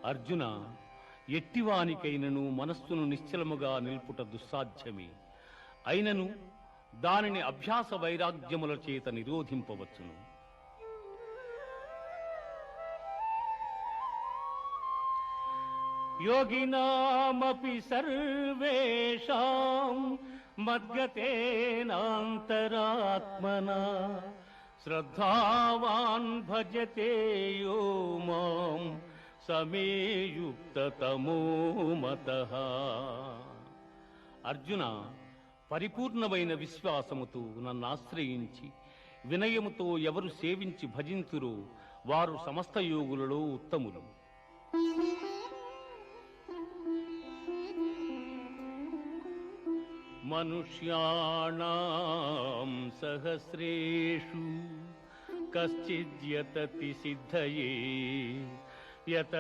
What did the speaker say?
అర్జున, ఎట్టివానికైనను మనస్సును నిశ్చలముగా నిల్పుట దుస్సాధ్యమే. అయినను దానిని అభ్యాస వైరాగ్యముల చేత నిరోధింపవచ్చును. యోగినామపి సర్వేషాం మద్గతేనాంతరాత్మనా శ్రద్ధావాన్ భజతే యో మాం సమే యుక్తతమో మతః. అర్జున, పరిపూర్ణమైన విశ్వాసముతో నన్ను ఆశ్రయించి వినయముతో ఎవరు సేవించి భజింతురో వారు సమస్త యోగులలో ఉత్తములు. మనుష్యాణాం సహస్రేషు కశ్చిద్ యతతి సిద్ధయే యత